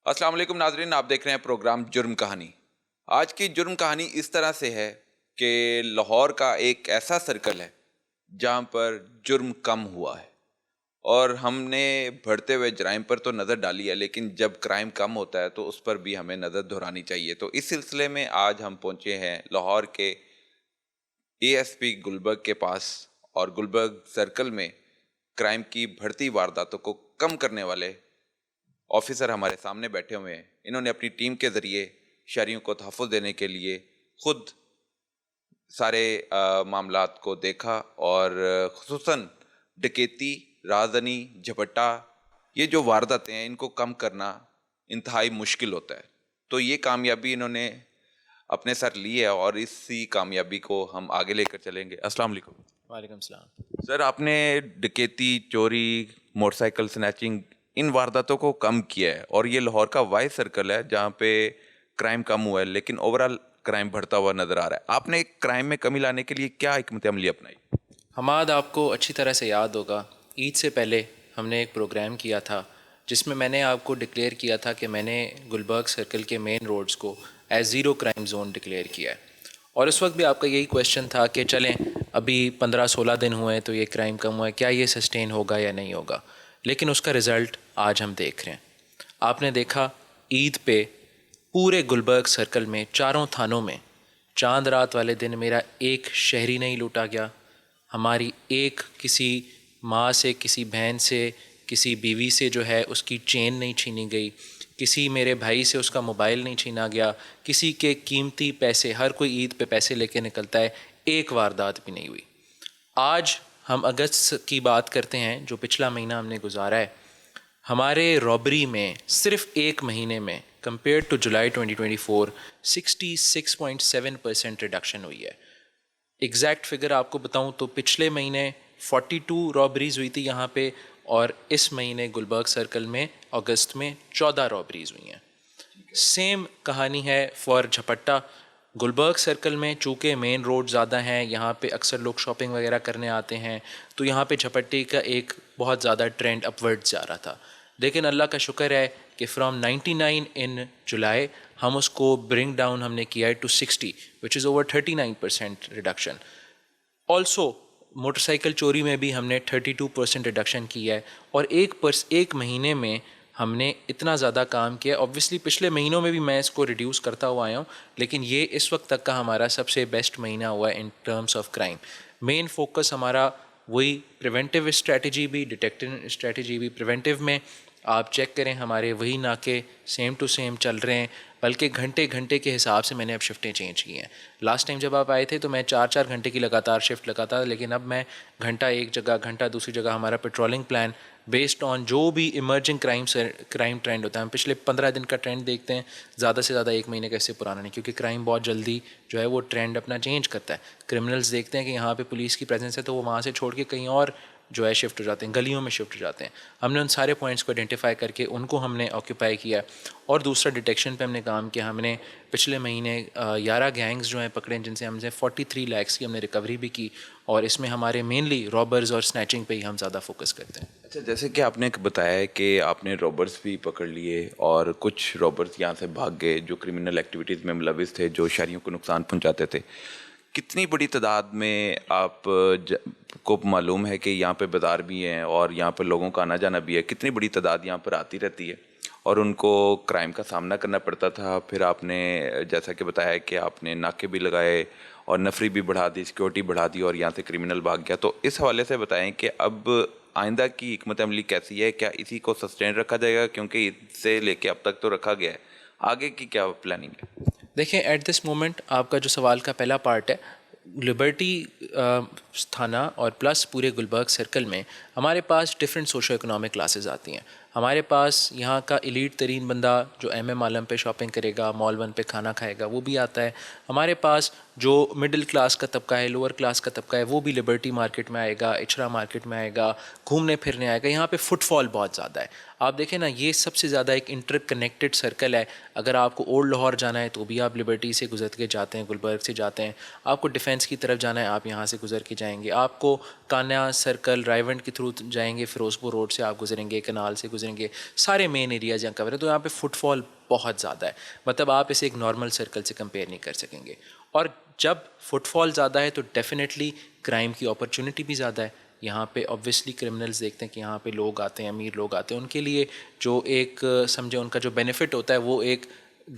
السلام علیکم ناظرین، آپ دیکھ رہے ہیں پروگرام جرم کہانی۔ آج کی جرم کہانی اس طرح سے ہے کہ لاہور کا ایک ایسا سرکل ہے جہاں پر جرم کم ہوا ہے، اور ہم نے بڑھتے ہوئے جرائم پر تو نظر ڈالی ہے، لیکن جب کرائم کم ہوتا ہے تو اس پر بھی ہمیں نظر دہرانی چاہیے۔ تو اس سلسلے میں آج ہم پہنچے ہیں لاہور کے اے ایس پی گلبرگ کے پاس، اور گلبرگ سرکل میں کرائم کی بڑھتی وارداتوں کو کم کرنے والے آفیسر ہمارے سامنے بیٹھے ہوئے ہیں۔ انہوں نے اپنی ٹیم کے ذریعے شہریوں کو تحفظ دینے کے لیے خود سارے معاملات کو دیکھا، اور خصوصاً ڈکیتی، رازنی، جھپٹا، یہ جو وارداتیں ہیں ان کو کم کرنا انتہائی مشکل ہوتا ہے۔ تو یہ کامیابی انہوں نے اپنے سر لی ہے، اور اسی کامیابی کو ہم آگے لے کر چلیں گے۔ السلام علیکم۔ وعلیکم السلام۔ سر، آپ نے ڈکیتی، چوری، موٹر سائیکل سنیچنگ، ان وارداتوں کو کم کیا ہے، اور یہ لاہور کا واحد سرکل ہے جہاں پہ کرائم کم ہوا ہے، لیکن اوورال کرائم بڑھتا ہوا نظر آ رہا ہے۔ آپ نے کرائم میں کمی لانے کے لیے کیا حکمت عملی اپنائی؟ حماد، آپ کو اچھی طرح سے یاد ہوگا، عید سے پہلے ہم نے ایک پروگرام کیا تھا جس میں نے آپ کو ڈکلیئر کیا تھا کہ میں نے گلبرگ سرکل کے مین روڈز کو as zero crime zone declare کیا ہے، اور اس وقت بھی آپ کا یہی کویشچن تھا کہ چلیں ابھی 15-16 دن ہوئے ہیں تو یہ کرائم کم ہوا ہے، کیا یہ سسٹین ہوگا یا نہیں ہوگا؟ لیکن اس کا رزلٹ آج ہم دیکھ رہے ہیں۔ آپ نے دیکھا عید پہ پورے گلبرگ سرکل میں چاروں تھانوں میں چاند رات والے دن میرا ایک شہری نہیں لوٹا گیا، ہماری ایک کسی ماں سے، کسی بہن سے، کسی بیوی سے جو ہے اس کی چین نہیں چھینی گئی، کسی میرے بھائی سے اس کا موبائل نہیں چھینا گیا، کسی کے قیمتی پیسے، ہر کوئی عید پہ پیسے لے کے نکلتا ہے، ایک واردات بھی نہیں ہوئی۔ آج ہم اگست کی بات کرتے ہیں، جو پچھلا مہینہ ہم نے گزارا ہے، ہمارے رابری میں صرف ایک مہینے میں کمپیئر ٹو جولائی 2024 66.7% ریڈکشن ہوئی ہے۔ ایگزیکٹ فگر آپ کو بتاؤں تو پچھلے مہینے 42 رابریز ہوئی تھی یہاں پہ، اور اس مہینے گلبرگ سرکل میں اگست میں 14 رابریز ہوئی ہیں۔ سیم کہانی ہے فار جھپٹا۔ گلبرگ سرکل میں چونکہ مین روڈ زیادہ ہیں، یہاں پہ اکثر لوگ شاپنگ وغیرہ کرنے آتے ہیں، تو یہاں پہ جھپٹے کا ایک بہت زیادہ ٹرینڈ اپورڈ جا رہا تھا، لیکن اللہ کا شکر ہے کہ فرام 99 ان جولائی ہم اس کو برنگ ڈاؤن ہم نے کیا ہے to 60 which is over 39% reduction. Also motorcycle چوری میں بھی ہم نے 32% ریڈکشن کی ہے، اور ایک مہینے میں ہم نے اتنا زیادہ کام کیا۔ اوبویسلی پچھلے مہینوں میں بھی میں اس کو ریڈیوس کرتا ہوا آیا ہوں، لیکن یہ اس وقت تک کا ہمارا سب سے بیسٹ مہینہ ہوا ہے in terms of crime. Main focus ہمارا وہی پریونٹیو اسٹریٹجی بھی، ڈیٹیکٹیو اسٹریٹجی بھی۔ پریونٹیو میں آپ چیک کریں ہمارے وہی ناکے سیم ٹو سیم چل رہے ہیں، بلکہ گھنٹے گھنٹے کے حساب سے میں نے اب شفٹیں چینج کی ہیں۔ لاسٹ ٹائم جب آپ آئے تھے تو میں 4 گھنٹے کی لگاتار شفٹ لگاتا تھا، لیکن اب میں گھنٹہ ایک جگہ، گھنٹہ دوسری جگہ، ہمارا پیٹرولنگ پلان بیسڈ آن جو بھی ایمرجنگ کرائم ٹرینڈ ہوتا ہے۔ ہم پچھلے 15 دن کا ٹرینڈ دیکھتے ہیں، زیادہ سے زیادہ ایک مہینے کا اس سے پرانا نہیں، کیونکہ کرائم بہت جلدی جو ہے وہ ٹرینڈ اپنا چینج کرتا ہے۔ کرمنلز دیکھتے ہیں کہ یہاں پہ پولیس کی پریزنس ہے تو وہ وہاں سے چھوڑ کے کہیں اور جو ہے شفٹ ہو جاتے ہیں، گلیوں میں شفٹ ہو جاتے ہیں۔ ہم نے ان سارے پوائنٹس کو آئیڈینٹیفائی کر کے ان کو ہم نے آکیوپائی کیا، اور دوسرا ڈیٹیکشن پہ ہم نے کام کیا۔ ہم نے پچھلے مہینے 11 گینگز جو ہیں پکڑے، جن سے ہم نے 43 لاکھ کی ہم نے ریکوری بھی کی، اور اس میں ہمارے مینلی رابرز اور سنیچنگ پہ ہی ہم زیادہ فوکس کرتے ہیں۔ اچھا، جیسے کہ آپ نے بتایا ہے کہ آپ نے رابرز بھی پکڑ لیے، اور کچھ رابرز یہاں سے بھاگ گئے جو کرمنل ایکٹیویٹیز میں ملوث تھے، جو شہریوں کو نقصان پہنچاتے تھے۔ کتنی بڑی تعداد میں آپ کو معلوم ہے کہ یہاں پہ بازار بھی ہیں اور یہاں پہ لوگوں کا آنا جانا بھی ہے، کتنی بڑی تعداد یہاں پر آتی رہتی ہے اور ان کو کرائم کا سامنا کرنا پڑتا تھا؟ پھر آپ نے جیسا کہ بتایا کہ آپ نے ناکے بھی لگائے اور نفری بھی بڑھا دی، سیکورٹی بڑھا دی، اور یہاں سے کرمنل بھاگ گیا۔ تو اس حوالے سے بتائیں کہ اب آئندہ کی حکمت عملی کیسی ہے؟ کیا اسی کو سسٹین رکھا جائے گا؟ کیونکہ اس سے لے کے اب تک تو رکھا گیا ہے، آگے کی کیا پلاننگ ہے؟ دیکھیں، ایٹ دس مومنٹ آپ کا جو سوال کا پہلا پارٹ ہے، لبرٹی تھانہ اور پلس پورے گلبرگ سرکل میں ہمارے پاس ڈفرینٹ سوشو اکنامک کلاسز آتی ہیں۔ ہمارے پاس یہاں کا ایلیٹ ترین بندہ جو ایم ایم عالم پہ شاپنگ کرے گا، مال 1 پہ کھانا کھائے گا، وہ بھی آتا ہے۔ ہمارے پاس جو مڈل کلاس کا طبقہ ہے، لوور کلاس کا طبقہ ہے، وہ بھی لبرٹی مارکیٹ میں آئے گا، اچھرا مارکیٹ میں آئے گا، گھومنے پھرنے آئے گا۔ یہاں پہ فٹ فال بہت زیادہ ہے۔ آپ دیکھیں نا، یہ سب سے زیادہ ایک انٹر کنیکٹڈ سرکل ہے۔ اگر آپ کو اولڈ لاہور جانا ہے تو بھی آپ لبرٹی سے گزر کے جاتے ہیں، گلبرگ سے جاتے ہیں۔ آپ کو ڈیفینس کی طرف جانا ہے، آپ یہاں سے گزر کے جائیں گے۔ آپ کو کانیا سرکل، رائیونڈ کے تھرو جائیں گے، فیروز پور روڈ سے آپ گزریں گے، کنال سے گزریں گزریں گے, سارے مین ایریاز یہاں کور ہیں, تو یہاں پہ فٹ فال بہت زیادہ ہے. مطلب آپ اسے ایک نارمل سرکل سے کمپیئر نہیں کر سکیں گے. اور جب فٹ فال زیادہ ہے تو ڈیفینیٹلی کرائم کی اپرچونٹی بھی زیادہ ہے. یہاں پہ آبویسلی کرمنلز دیکھتے ہیں کہ یہاں پہ لوگ آتے ہیں, امیر لوگ آتے ہیں, ان کے لیے جو ایک سمجھے ان کا جو بینیفٹ ہوتا ہے وہ ایک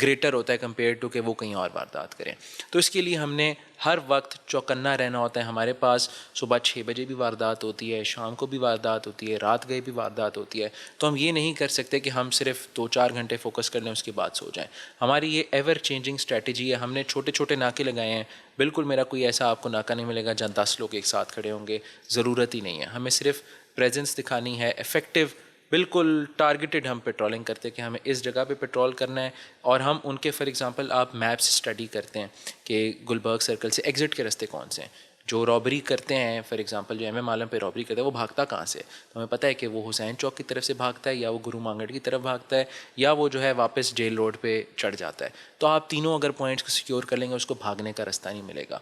گریٹر ہوتا ہے کمپیئر ٹو کہ وہ کہیں اور واردات کریں. تو اس کے لیے ہم نے ہر وقت چوکنا رہنا ہوتا ہے. ہمارے پاس صبح 6 بجے بھی واردات ہوتی ہے, شام کو بھی واردات ہوتی ہے, رات گئے بھی واردات ہوتی ہے. تو ہم یہ نہیں کر سکتے کہ ہم صرف 2-4 گھنٹے فوکس کر لیں اس کے بعد سو جائیں. ہماری یہ ایور چینجنگ اسٹریٹجی ہے. ہم نے چھوٹے چھوٹے ناکے لگائے ہیں. بالکل میرا کوئی ایسا آپ کو ناکہ نہیں ملے گا جہاں 10 لوگ ایک ساتھ کھڑے ہوں گے, ضرورت ہی نہیں ہے. ہمیں صرف پریزنس دکھانی ہے, افیکٹو, بالکل ٹارگیٹڈ ہم پیٹرولنگ کرتے ہیں کہ ہمیں اس جگہ پہ پیٹرول کرنا ہے. اور ہم ان کے فار ایگزامپل آپ میپس اسٹڈی کرتے ہیں کہ گلبرگ سرکل سے ایگزٹ کے راستے کون سے ہیں. جو رابری کرتے ہیں فار ایگزامپل جو ایم ایم عالم پہ رابری کرتا ہے وہ بھاگتا کہاں سے, تو ہمیں پتہ ہے کہ وہ حسین چوک کی طرف سے بھاگتا ہے, یا وہ گرو مانگڑ کی طرف بھاگتا ہے, یا وہ جو ہے واپس جیل روڈ پہ چڑھ جاتا ہے. تو آپ تینوں اگر پوائنٹس کو سیکیور کر لیں گے, اس کو بھاگنے کا راستہ نہیں ملے گا.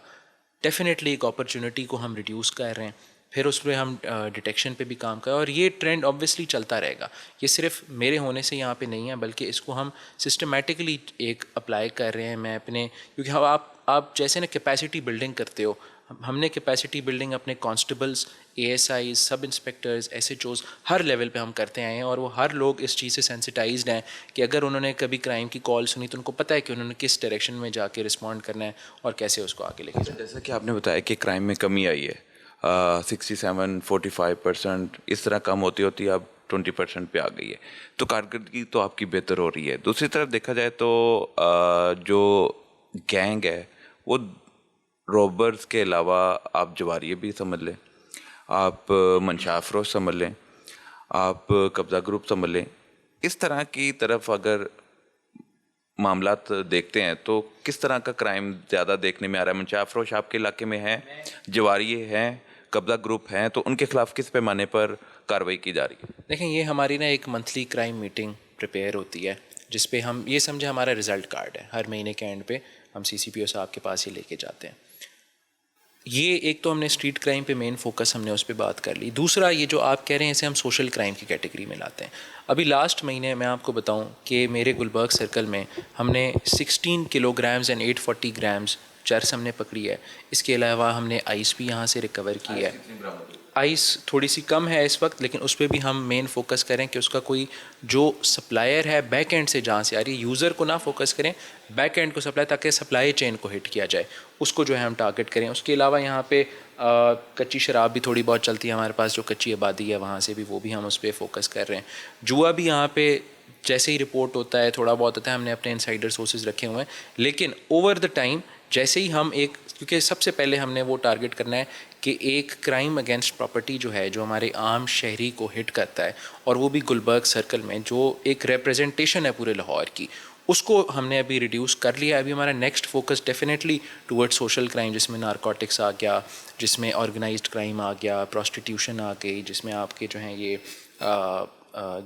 ڈیفینیٹلی ایک اپرچونٹی کو ہم ریڈیوس کر رہے ہیں, پھر اس پہ ہم ڈیٹیکشن پہ بھی کام کریں. اور یہ ٹرینڈ آبویسلی چلتا رہے گا. یہ صرف میرے ہونے سے یہاں پہ نہیں ہے, بلکہ اس کو ہم سسٹمیٹکلی ایک اپلائی کر رہے ہیں. میں اپنے, کیونکہ آپ جیسے نا کیپیسٹی بلڈنگ کرتے ہو, ہم نے کیپیسٹی بلڈنگ اپنے constables, A S Is, sub inspectors, S H Os, ہر لیول پہ ہم کرتے آئے ہیں. اور وہ ہر لوگ اس چیز سے سینسٹائزڈ ہیں کہ اگر انہوں نے کبھی کرائم کی کال سنی تو ان کو پتہ ہے کہ انہوں نے کس ڈائریکشن میں جا کے رسپونڈ کرنا ہے اور کیسے اس کو آگے لے کے جانا ہے. جیسا کہ آپ نے بتایا کہ کرائم میں کمی آئی ہے, 67-45% اس طرح کم ہوتی ہوتی اب 20% پہ آ گئی ہے, تو کارکردگی تو آپ کی بہتر ہو رہی ہے. دوسری طرف دیکھا جائے تو جو گینگ ہے وہ روبرز کے علاوہ آپ جواریے بھی سمجھ لیں, آپ منشا افروز سمجھ لیں, آپ قبضہ گروپ سمجھ لیں, اس طرح کی طرف اگر معاملات دیکھتے ہیں تو کس طرح کا کرائم زیادہ دیکھنے میں آ رہا ہے؟ منشا افروز آپ کے علاقے میں ہیں, جواریے ہیں, قبضہ گروپ ہیں, تو ان کے خلاف کس پیمانے پر کارروائی کی جا رہی ہے؟ دیکھیں یہ ہماری نا ایک منتھلی کرائم میٹنگ پریپیئر ہوتی ہے, جس پہ ہم یہ سمجھے ہمارا رزلٹ کارڈ ہے. ہر مہینے کے اینڈ پہ ہم سی سی پی او صاحب کے پاس ہی لے کے جاتے ہیں. یہ ایک تو ہم نے اسٹریٹ کرائم پہ مین فوکس ہم نے اس پہ بات کر لی. دوسرا یہ جو آپ کہہ رہے ہیں اسے ہم سوشل کرائم کی کیٹیگری میں لاتے ہیں. ابھی لاسٹ مہینے میں آپ کو بتاؤں کہ میرے گلبرگ سرکل میں ہم نے 16 کلو گرامز اینڈ 840 گرامز چرس ہم نے پکڑی ہے. اس کے علاوہ ہم نے آئس بھی یہاں سے ریکور کی ہے. آئس تھوڑی سی کم ہے اس وقت, لیکن اس پہ بھی ہم مین فوکس کریں کہ اس کا کوئی جو سپلائر ہے بیک اینڈ سے جہاں سے آ رہی ہے, یوزر کو نہ فوکس کریں, بیک اینڈ کو سپلائی, تاکہ سپلائی چین کو ہٹ کیا جائے, اس کو جو ہے ہم ٹارگٹ کریں. اس کے علاوہ یہاں پہ کچی شراب بھی تھوڑی بہت چلتی ہے ہمارے پاس, جو کچی آبادی ہے وہاں سے بھی, وہ بھی ہم اس پہ فوکس کر رہے ہیں. جوا بھی یہاں پہ جیسے ہی رپورٹ ہوتا ہے تھوڑا بہت ہوتا ہے, ہم نے اپنے انسائڈر سورسز رکھے ہوئے ہیں. لیکن اوور دا ٹائم جیسے ہی ہم ایک, کیونکہ سب سے پہلے ہم نے وہ ٹارگٹ کرنا ہے کہ ایک کرائم اگینسٹ پراپرٹی جو ہے, جو ہمارے عام شہری کو ہٹ کرتا ہے, اور وہ بھی گلبرگ سرکل میں جو ایک ریپرزنٹیشن ہے پورے لاہور کی, اس کو ہم نے ابھی ریڈیوس کر لیا. ابھی ہمارا next focus definitely toward social crime, جس میں نارکوٹکس آ گیا, جس میں آرگنائزڈ کرائم آ گیا, پروسٹیٹیوشن آ گئی, جس میں آپ کے جو ہیں یہ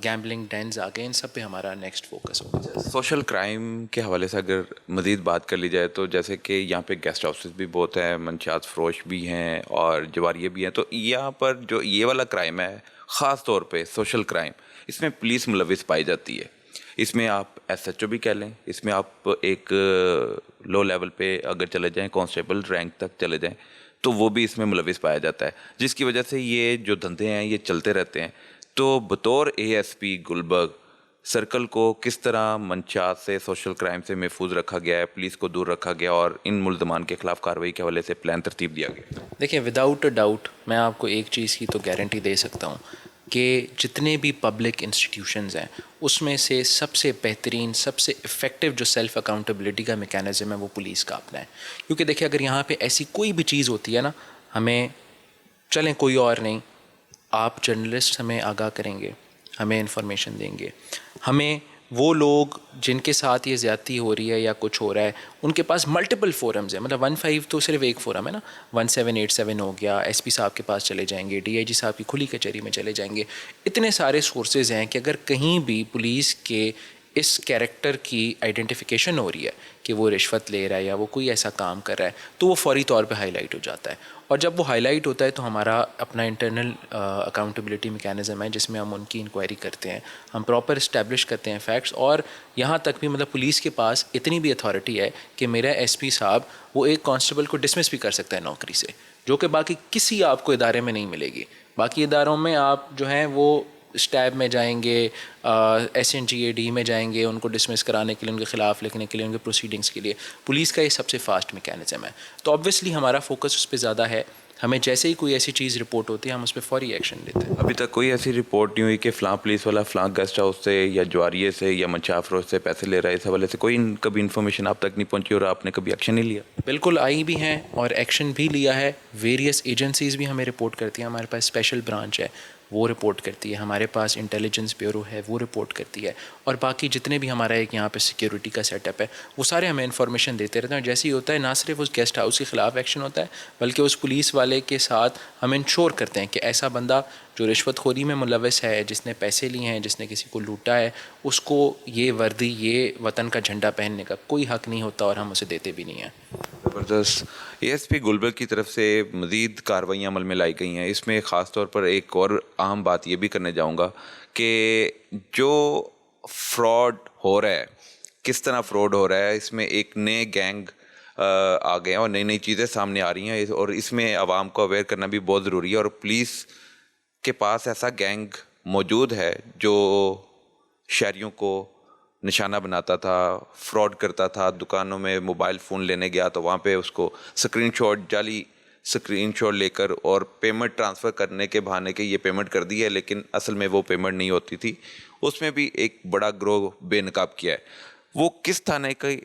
گیمبلنگ ڈینز آ گئے, ان سب پہ ہمارا نیکسٹ فوکس ہوگا. سوشل کرائم کے حوالے سے اگر مزید بات کر لی جائے تو جیسے کہ یہاں پہ گیسٹ ہاؤسز بھی بہت ہیں, منشیات فروش بھی ہیں اور جواریے بھی ہیں, تو یہاں پر جو یہ والا کرائم ہے خاص طور پہ سوشل کرائم, اس میں پولیس ملوث پائی جاتی ہے. اس میں آپ ایس ایچ او بھی کہہ لیں, اس میں آپ ایک لو لیول پہ اگر چلے جائیں, کانسٹیبل رینک تک چلے جائیں, تو وہ بھی اس میں ملوث پایا جاتا ہے, جس کی وجہ سے یہ جو دھندے ہیں یہ چلتے رہتے ہیں. تو بطور A S P Gulberg circle کو کس طرح منشیات سے, سوشل کرائم سے محفوظ رکھا گیا ہے, پولیس کو دور رکھا گیا, اور ان ملزمان کے خلاف کارروائی کے حوالے سے پلان ترتیب دیا گیا؟ دیکھیں وداؤٹ اے ڈاؤٹ میں آپ کو ایک چیز کی تو گارنٹی دے سکتا ہوں کہ جتنے بھی پبلک انسٹیٹیوشنز ہیں اس میں سے سب سے بہترین, سب سے افیکٹو جو سیلف اکاؤنٹیبلٹی کا میکینزم ہے وہ پولیس کا اپنا ہے. کیونکہ دیکھیں اگر یہاں پہ ایسی کوئی بھی چیز ہوتی ہے نا, ہمیں چلیں کوئی اور نہیں, آپ جرنلسٹ ہمیں آگاہ کریں گے, ہمیں انفارمیشن دیں گے, ہمیں وہ لوگ جن کے ساتھ یہ زیادتی ہو رہی ہے یا کچھ ہو رہا ہے ان کے پاس ملٹیپل فورمز ہیں. مطلب 15 تو صرف ایک فورم ہے نا, 1787 ہو گیا, ایس پی صاحب کے پاس چلے جائیں گے, ڈی آئی جی صاحب کی کھلی کچہری میں چلے جائیں گے. اتنے سارے سورسز ہیں کہ اگر کہیں بھی پولیس کے اس کیریکٹر کی آئیڈینٹیفیکیشن ہو رہی ہے کہ وہ رشوت لے رہا ہے یا وہ کوئی ایسا کام کر رہا ہے تو وہ فوری طور پہ ہائی لائٹ ہو جاتا ہے. اور جب وہ ہائی لائٹ ہوتا ہے تو ہمارا اپنا انٹرنل اکاؤنٹیبلٹی میکینزم ہے جس میں ہم ان کی انکوائری کرتے ہیں, ہم پراپر اسٹیبلش کرتے ہیں فیکٹس, اور یہاں تک بھی مطلب پولیس کے پاس اتنی بھی اتھارٹی ہے کہ میرا ایس پی صاحب وہ ایک کانسٹیبل کو ڈسمس بھی کر سکتا ہے نوکری سے, جو کہ باقی کسی آپ کو ادارے میں نہیں ملے گی. باقی اداروں میں آپ جو ہیں وہ اسٹیب میں جائیں گے, SNGAD میں جائیں گے ان کو ڈسمس کرانے کے لیے, ان کے خلاف لکھنے کے لیے, ان کے پروسیڈنگس کے لیے. پولیس کا یہ سب سے فاسٹ میکینزم ہے. تو آبویسلی ہمارا فوکس اس پہ زیادہ ہے. ہمیں جیسے ہی کوئی ایسی چیز رپورٹ ہوتی ہے ہم اس پہ فوری ایکشن لیتے ہیں. ابھی تک کوئی ایسی رپورٹ نہیں ہوئی کہ فلاں پولیس والا فلاں گیسٹ ہاؤس سے یا جواریے سے یا منشا فروش سے پیسے لے رہا ہے, اس حوالے سے کوئی کبھی انفارمیشن آپ تک نہیں پہنچی اور آپ نے کبھی ایکشن نہیں لیا؟ بالکل آئی بھی ہیں اور ایکشن بھی لیا ہے. ویریس ایجنسیز بھی ہمیں رپورٹ کرتی ہیں. ہمارے پاس اسپیشل برانچ ہے وہ رپورٹ کرتی ہے, ہمارے پاس انٹیلیجنس بیورو ہے وہ رپورٹ کرتی ہے, اور باقی جتنے بھی ہمارا ایک یہاں پہ سیکیورٹی کا سیٹ اپ ہے وہ سارے ہمیں انفارمیشن دیتے رہتے ہیں. جیسے ہی ہوتا ہے نہ صرف اس گیسٹ ہاؤس کے خلاف ایکشن ہوتا ہے بلکہ اس پولیس والے کے ساتھ ہم انشور کرتے ہیں کہ ایسا بندہ جو رشوت خوری میں ملوث ہے, جس نے پیسے لیے ہیں, جس نے کسی کو لوٹا ہے, اس کو یہ وردی, یہ وطن کا جھنڈا پہننے کا کوئی حق نہیں ہوتا اور ہم اسے دیتے بھی نہیں ہیں. زبردست. ASP گلبرگ کی طرف سے مزید کارروائیاں عمل میں لائی گئی ہیں. اس میں خاص طور پر ایک اور اہم بات یہ بھی کرنے جاؤں گا کہ جو فراڈ ہو رہا ہے, کس طرح فراڈ ہو رہا ہے, اس میں ایک نئے گینگ آ گئے ہیں اور نئی نئی چیزیں سامنے آ رہی ہیں, اور اس میں عوام کو اویئر کرنا بھی بہت ضروری ہے. اور پولیس کے پاس ایسا گینگ موجود ہے جو شہریوں کو نشانہ بناتا تھا, فراڈ کرتا تھا. دکانوں میں موبائل فون لینے گیا تو وہاں پہ اس کو جعلی اسکرین شاٹ لے کر اور پیمنٹ ٹرانسفر کرنے کے بہانے کے یہ پیمنٹ کر دی ہے, لیکن اصل میں وہ پیمنٹ نہیں ہوتی تھی. اس میں بھی ایک بڑا گروہ بے نقاب کیا ہے. وہ کس تھانے کی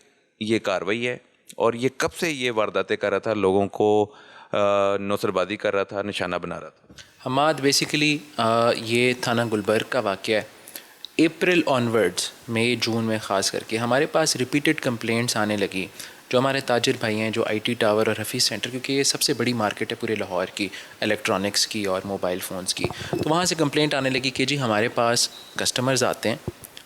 یہ کارروائی ہے اور یہ کب سے یہ وارداتیں کر رہا تھا, لوگوں کو نوسربازی کر رہا تھا, نشانہ بنا رہا تھا؟ حماد بیسیکلی یہ تھانہ گلبرگ کا واقعہ ہے. اپریل آنورڈز, مئی جون میں خاص کر کے ہمارے پاس ریپیٹڈ کمپلینٹس آنے لگی. جو ہمارے تاجر بھائی ہیں جو IT ٹاور اور حفیظ سینٹر, کیونکہ یہ سب سے بڑی مارکیٹ ہے پورے لاہور کی الیکٹرانکس کی اور موبائل فونز کی, تو وہاں سے کمپلینٹ آنے لگی کہ جی ہمارے پاس کسٹمرز آتے ہیں,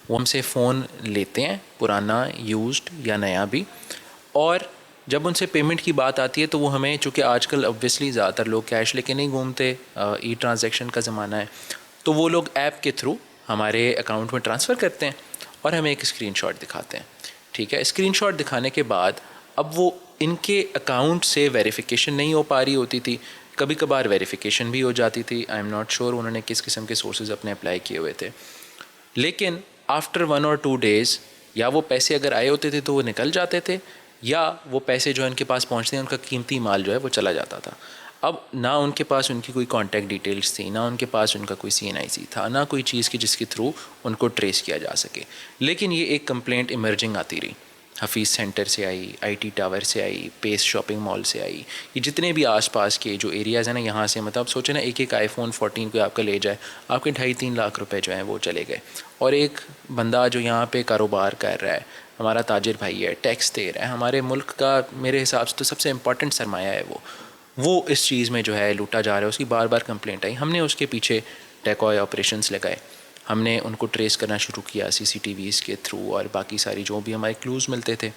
وہ ہم سے فون لیتے ہیں, پرانا, یوزڈ یا نیا بھی, اور جب ان سے پیمنٹ کی بات آتی ہے تو وہ ہمیں, چونکہ آج کل اوبویسلی زیادہ تر لوگ کیش لے کے نہیں گھومتے, ای ٹرانزیکشن کا زمانہ ہے, تو وہ لوگ ایپ کے تھرو ہمارے اکاؤنٹ میں ٹرانسفر کرتے ہیں اور ہمیں ایک اسکرین شاٹ دکھاتے ہیں. ٹھیک ہے, اسکرین شاٹ دکھانے کے بعد اب وہ ان کے اکاؤنٹ سے ویریفیکیشن نہیں ہو پا رہی ہوتی تھی, کبھی کبھار ویریفیکیشن بھی ہو جاتی تھی. آئی ایم ناٹ شیور انہوں نے کس قسم کے سورسز اپنے اپلائی کیے ہوئے تھے, لیکن آفٹر 1 or 2 days یا وہ پیسے اگر آئے ہوتے تھے تو وہ نکل جاتے تھے, یا وہ پیسے جو ان کے پاس پہنچتے ہیں ان کا قیمتی مال جو ہے وہ چلا جاتا تھا. اب نہ ان کے پاس ان کی کوئی کانٹیکٹ ڈیٹیلز تھی, نہ ان کے پاس ان کا کوئی CNIC تھا, نہ کوئی چیز کی جس کے تھرو ان کو ٹریس کیا جا سکے. لیکن یہ ایک کمپلینٹ ایمرجنگ آتی رہی, حفیظ سینٹر سے آئی, IT ٹاور سے آئی, پیس شاپنگ مال سے آئی, یہ جتنے بھی آس پاس کے جو ایریاز ہیں نا یہاں سے, مطلب سوچیں نا ایک iPhone 14 کو آپ کا لے جائے, آپ کے 2.5-3 لاکھ روپے جو ہیں وہ چلے گئے. اور ایک بندہ جو یہاں پہ کاروبار کر رہا ہے, ہمارا تاجر بھائی ہے, ٹیکس دے رہا ہے, ہمارے ملک کا میرے حساب سے تو سب سے امپورٹنٹ سرمایہ ہے, وہ اس چیز میں جو ہے لوٹا جا رہا ہے. اس کی بار بار کمپلینٹ آئی, ہم نے اس کے پیچھے ڈیکوائے آپریشنز لگائے, ہم نے ان کو ٹریس کرنا شروع کیا CCTVs کے تھرو اور باقی ساری جو بھی ہمارے کلوز ملتے تھے.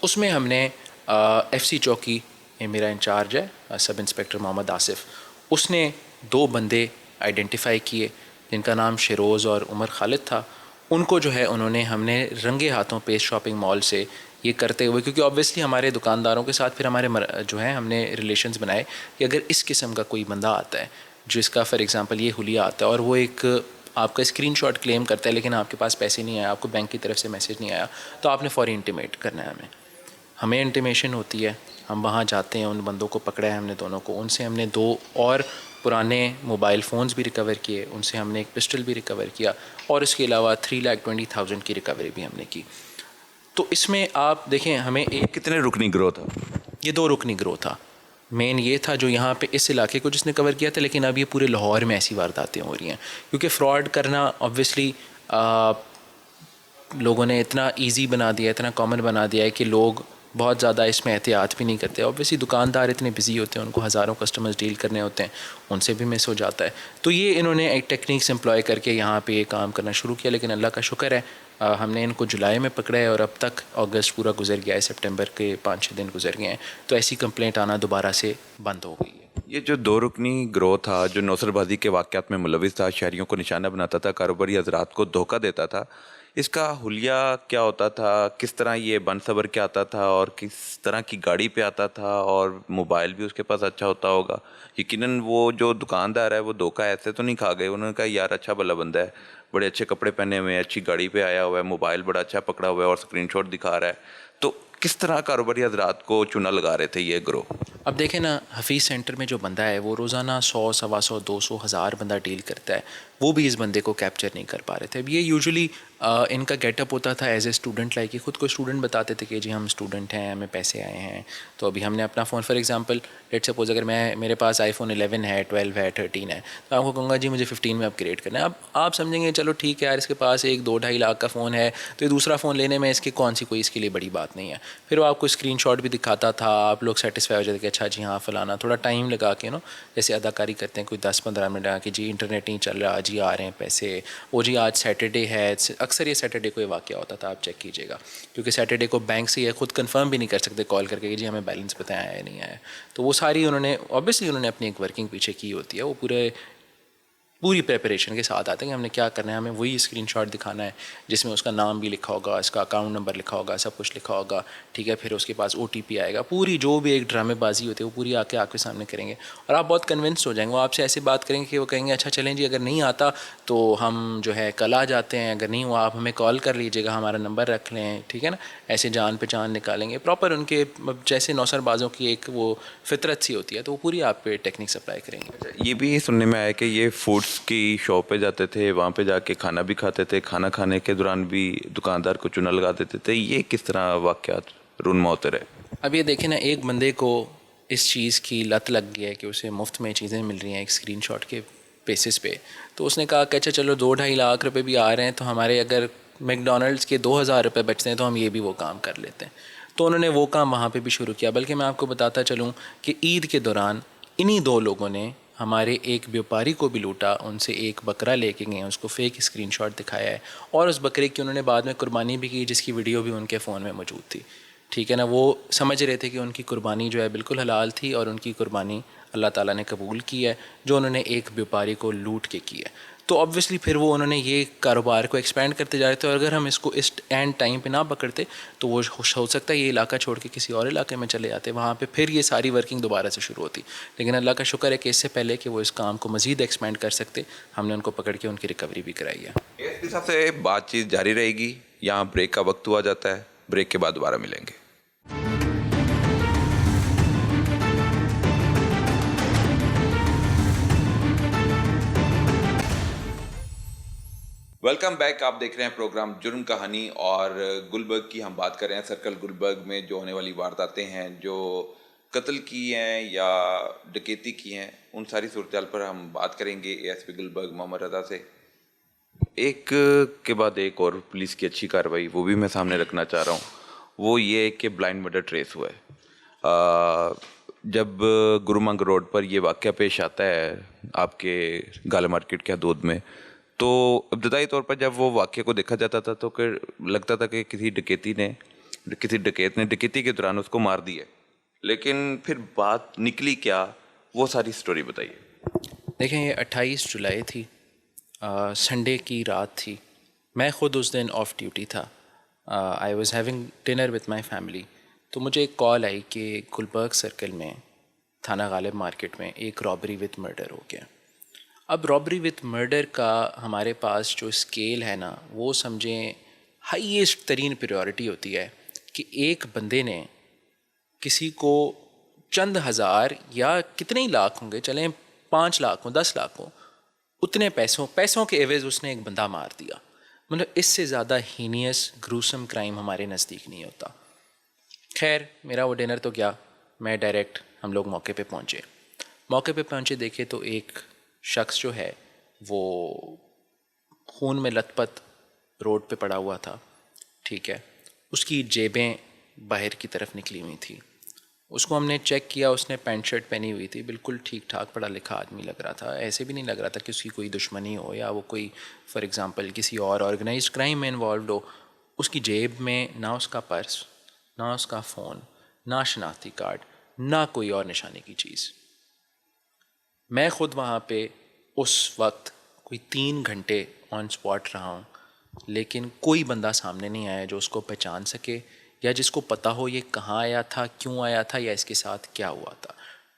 اس میں ہم نے FC چوکی, یہ میرا انچارج ہے سب انسپیکٹر محمد آصف, اس نے 2 بندے آئیڈینٹیفائی کیے جن کا نام شیروز اور عمر خالد تھا. ان کو جو ہے انہوں نے, ہم نے رنگے ہاتھوں پیس شاپنگ مال سے یہ کرتے ہوئے, کیونکہ آبویسلی ہمارے دکانداروں کے ساتھ پھر ہمارے جو ہیں ہم نے ریلیشنز بنائے کہ اگر اس قسم کا کوئی بندہ آتا ہے جس کا فار ایگزامپل یہ حلیہ آتا ہے اور وہ ایک آپ کا اسکرین شاٹ کلیم کرتا ہے لیکن آپ کے پاس پیسے نہیں آیا, آپ کو بینک کی طرف سے میسج نہیں آیا, تو آپ نے فوری انٹیمیٹ کرنا ہے. ہمیں انٹیمیشن ہوتی ہے, ہم وہاں جاتے ہیں, ان بندوں کو پکڑا ہے ہم نے دونوں کو, ان سے ہم نے 2 اور پرانے موبائل فونز بھی ریکور کیے, ان سے ہم نے ایک پسٹل بھی ریکور کیا, اور اس کے علاوہ 3,20,000 کی ریکوری بھی ہم نے کی. تو اس میں آپ دیکھیں ہمیں کتنے رکنی گروہ تھا؟ یہ 2 رکنی گروہ تھا. مین یہ تھا جو یہاں پہ اس علاقے کو جس نے کور کیا تھا, لیکن اب یہ پورے لاہور میں ایسی وارداتیں ہو رہی ہیں کیونکہ فراڈ کرنا آبویسلی لوگوں نے اتنا ایزی بنا دیا, اتنا کامن بنا دیا ہے کہ لوگ بہت زیادہ اس میں احتیاط بھی نہیں کرتے. اوبویسلی دکاندار اتنے بزی ہوتے ہیں, ان کو ہزاروں کسٹمرز ڈیل کرنے ہوتے ہیں, ان سے بھی مس ہو جاتا ہے. تو یہ انہوں نے ایک ٹیکنیکس امپلائی کر کے یہاں پہ یہ کام کرنا شروع کیا. لیکن اللہ کا شکر ہے ہم نے ان کو جولائی میں پکڑا ہے اور اب تک اگست پورا گزر گیا ہے, سپٹمبر کے 5-6 دن گزر گئے ہیں, تو ایسی کمپلینٹ آنا دوبارہ سے بند ہو گئی ہے. یہ جو 2 رکنی گروہ تھا جو نوسر بازی کے واقعات میں ملوث تھا, شہریوں کو نشانہ بناتا تھا, کاروباری حضرات کو دھوکہ دیتا تھا, اس کا حلیہ کیا ہوتا تھا, کس طرح یہ بن صبر کے آتا تھا اور کس طرح کی گاڑی پہ آتا تھا, اور موبائل بھی اس کے پاس اچھا ہوتا ہوگا. یقیناً وہ جو دکاندار ہے وہ دھوکہ ایسے تو نہیں کھا گئے, انہوں نے کہا یار اچھا بھلا بندہ ہے, بڑے اچھے کپڑے پہنے ہوئے ہیں, اچھی گاڑی پہ آیا ہوا ہے, موبائل بڑا اچھا پکڑا ہوا ہے اور اسکرین شاٹ دکھا رہا ہے. تو کس طرح کاروباری حضرات کو چونا لگا رہے تھے یہ گروہ؟ اب دیکھیں نا, حفیظ سینٹر میں جو بندہ ہے وہ روزانہ 100, 125, 200, 1000 بندہ ڈیل کرتا ہے, وہ بھی اس بندے کو کیپچر نہیں کر پا رہے تھے. اب یہ یوزلی ان کا گیٹ اپ ہوتا تھا ایز اے اسٹوڈنٹ, لائک خود کو اسٹوڈنٹ بتاتے تھے کہ جی ہم اسٹوڈنٹ ہیں, ہمیں پیسے آئے ہیں, تو ابھی ہم نے اپنا phone, for example let suppose اگر میرے پاس آئی فون 11 ہے, 12 ہے, 13 ہے, تو آپ کو کہوں گا جی مجھے 15 میں اپ گریڈ کرنا ہے. اب آپ سمجھیں گے چلو ٹھیک ہے یار, اس کے پاس 1-2-2.5 لاکھ کا فون ہے, تو یہ دوسرا فون لینے میں اس کی کون سی کوئی اس کے لیے بڑی بات نہیں ہے. پھر وہ آپ کو اسکرین شاٹ بھی دکھاتا تھا, آپ لوگ سیٹسفائی ہو جاتے کہ اچھا جی ہاں فلانا, تھوڑا ٹائم لگا کے جیسے اداکاری کرتے ہیں, کوئی 10-15 منٹ لگا کہ جی انٹرنیٹ نہیں چل رہا, جی آ رہے ہیں پیسے, وہ جی آج سیٹرڈے ہے. اکثر یہ سیٹرڈے کو یہ واقعہ ہوتا تھا, آپ چیک کیجیے گا, کیونکہ سیٹرڈے کو بینک سے یہ خود کنفرم بھی نہیں کر سکتے کال کر کے کہ جی ہمیں بیلنس بتایا ہے یا نہیں آیا. تو وہ ساری انہوں نے اوبیسلی انہوں نے اپنی ایک ورکنگ پیچھے کی ہوتی ہے, وہ پوری پریپریشن کے ساتھ آتے ہیں کہ ہم نے کیا کرنا ہے, ہمیں وہی اسکرین شاٹ دکھانا ہے جس میں اس کا نام بھی لکھا ہوگا, اس کا اکاؤنٹ نمبر لکھا ہوگا, سب کچھ لکھا ہوگا, ٹھیک ہے. پھر اس کے پاس OTP آئے گا, پوری جو بھی ایک ڈرامے بازی ہوتی ہے وہ پوری آ کے آپ کے سامنے کریں گے, اور آپ بہت کنونس ہو جائیں گے. وہ آپ سے ایسے بات کریں گے کہ وہ کہیں گے اچھا چلیں جی اگر نہیں آتا تو ہم جو ہے کل آ جاتے ہیں, اگر نہیں ہوا آپ ہمیں کال کر لیجیے گا, ہمارا نمبر رکھ لیں, ٹھیک ہے نا. ایسے جان پہچان نکالیں گے پراپر ان کے, جیسے نوسر بازوں کی ایک وہ فطرت سی ہوتی ہے, تو وہ پوری آپ پہ ٹیکنیکس اپلائی کریں گے. یہ بھی سننے میں آیا کہ یہ فوڈس کی شاپ پہ جاتے تھے, وہاں پہ جا کے کھانا بھی کھاتے تھے, کھانا کھانے کے دوران بھی دکاندار کو چونا لگا دیتے تھے. یہ کس طرح واقعات رونما ہوتے رہے؟ اب یہ دیکھیں نا, ایک بندے کو اس چیز کی لت لگ گئی ہے کہ اسے مفت میں چیزیں مل رہی ہیں ایک اسکرین شاٹ کے بیسس پہ, تو اس نے کہا کہ اچھا چلو 2-2.5 لاکھ روپے بھی آ رہے ہیں, تو ہمارے اگر میکڈونلڈس کے 2000 روپے بچتے ہیں تو ہم یہ بھی وہ کام کر لیتے ہیں. تو انہوں نے وہ کام وہاں پہ بھی شروع کیا. بلکہ میں آپ کو بتاتا چلوں کہ عید کے دوران انہی 2 لوگوں نے ہمارے ایک بیوپاری کو بھی لوٹا, ان سے ایک بکرا لے کے گئے, اس کو فیک اسکرین شاٹ دکھایا ہے, اور اس بکرے کی انہوں نے بعد میں قربانی بھی کی, جس کی ویڈیو بھی ان کے فون میں موجود تھی, ٹھیک ہے نا. وہ سمجھ رہے تھے کہ ان کی قربانی جو ہے بالکل حلال تھی, اور ان کی قربانی اللہ تعالیٰ نے قبول کی ہے, جو انہوں نے ایک بیوپاری کو لوٹ کے کی ہے. تو obviously پھر وہ انہوں نے یہ کاروبار کو ایکسپینڈ کرتے جا رہے تھے, اور اگر ہم اس کو اس اینڈ ٹائم پہ نہ پکڑتے تو وہ ہو سکتا ہے یہ علاقہ چھوڑ کے کسی اور علاقے میں چلے جاتے, وہاں پہ پھر یہ ساری ورکنگ دوبارہ سے شروع ہوتی. لیکن اللہ کا شکر ہے کہ اس سے پہلے کہ وہ اس کام کو مزید ایکسپینڈ کر سکتے, ہم نے ان کو پکڑ کے ان کی ریکوری بھی کرائی ہے. اس حساب سے بات چیت جاری رہے گی, یہاں بریک کا وقت ہوا جاتا ہے, بریک کے بعد دوبارہ ملیں گے. Welcome back. آپ دیکھ رہے ہیں پروگرام جرم کہانی, اور گلبرگ کی ہم بات کر رہے ہیں. سرکل گلبرگ میں جو ہونے والی وارداتیں ہیں, جو قتل کی ہیں یا ڈکیتی کی ہیں, ان ساری صورتحال پر ہم بات کریں گے ASP گلبرگ محمد رضا سے. ایک کے بعد ایک اور پولیس کی اچھی کارروائی وہ بھی میں سامنے رکھنا چاہ رہا ہوں. وہ یہ کہ بلائنڈ مرڈر ٹریس ہوا ہے. جب گرومنگ روڈ پر یہ واقعہ پیش آتا ہے آپ کے گالا مارکیٹ کے حدود میں, تو ابتدائی طور پر جب وہ واقعے کو دیکھا جاتا تھا تو لگتا تھا کہ کسی ڈکیت نے ڈکیتی کے دوران اس کو مار دیا. لیکن پھر بات نکلی کیا, وہ ساری سٹوری بتائیے. دیکھیں یہ 28 جولائی تھی, سنڈے کی رات تھی. میں خود اس دن آف ڈیوٹی تھا. I was having dinner with my family. تو مجھے ایک کال آئی کہ گلبرگ سرکل میں تھانہ غالب مارکیٹ میں ایک رابری وتھ مرڈر ہو گیا. اب رابری وتھ مرڈر کا ہمارے پاس جو اسکیل ہے نا, وہ سمجھیں ہائیسٹ ترین پریورٹی ہوتی ہے کہ ایک بندے نے کسی کو چند ہزار یا کتنے ہی لاکھ ہوں گے, چلیں 5 لاکھ ہوں 10 لاکھ ہوں, اتنے پیسوں کے عوض اس نے ایک بندہ مار دیا. مطلب اس سے زیادہ ہینیس گروسم کرائم ہمارے نزدیک نہیں ہوتا. خیر میرا وہ ڈنر تو گیا, میں ڈائریکٹ ہم لوگ موقع پہ پہنچے. دیکھے تو ایک شخص جو ہے وہ خون میں لت پت روڈ پہ پڑا ہوا تھا, ٹھیک ہے. اس کی جیبیں باہر کی طرف نکلی ہوئی تھی. اس کو ہم نے چیک کیا, اس نے پینٹ شرٹ پہنی ہوئی تھی, بالکل ٹھیک ٹھاک پڑھا لکھا آدمی لگ رہا تھا. ایسے بھی نہیں لگ رہا تھا کہ اس کی کوئی دشمنی ہو یا وہ کوئی فار ایگزامپل کسی اور آرگنائزڈ کرائم میں انوالوڈ ہو. اس کی جیب میں نہ اس کا پرس, نہ اس کا فون, نہ شناختی کارڈ, نہ کوئی اور نشانے کی چیز. میں خود وہاں پہ اس وقت کوئی 3 گھنٹے آن اسپاٹ رہا ہوں, لیکن کوئی بندہ سامنے نہیں آیا جو اس کو پہچان سکے یا جس کو پتہ ہو یہ کہاں آیا تھا, کیوں آیا تھا, یا اس کے ساتھ کیا ہوا تھا.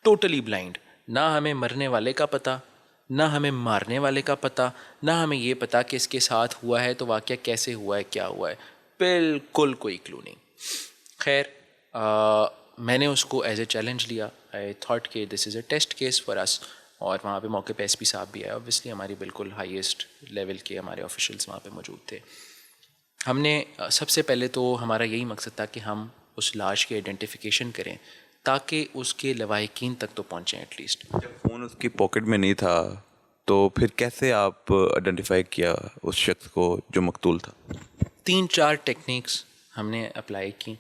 Totally blind. نہ ہمیں مرنے والے کا پتہ, نہ ہمیں مارنے والے کا پتہ, نہ ہمیں یہ پتہ کہ اس کے ساتھ ہوا ہے تو واقعہ کیسے ہوا ہے, کیا ہوا ہے. بالکل کوئی کلو نہیں. خیر میں نے اس کو ایز اے چیلنج لیا. آئی تھاٹ کہ دس از اے ٹیسٹ کیس فار اس. اور وہاں پہ موقع پہ ایس پی صاحب بھی آئے, اوبویسلی ہماری بالکل ہائیسٹ لیول کے ہمارے آفیشلس وہاں پہ موجود تھے. ہم نے سب سے پہلے تو ہمارا یہی مقصد تھا کہ ہم اس لاش کی آئیڈینٹیفیکیشن کریں تاکہ اس کے لواحقین تک تو پہنچیں ایٹ لیسٹ. جب فون اس کی پاکٹ میں نہیں تھا تو پھر کیسے آپ آئیڈینٹیفائی کیا اس شخص کو جو مقتول تھا؟ 3-4 ٹیکنیکس ہم نے اپلائی کی.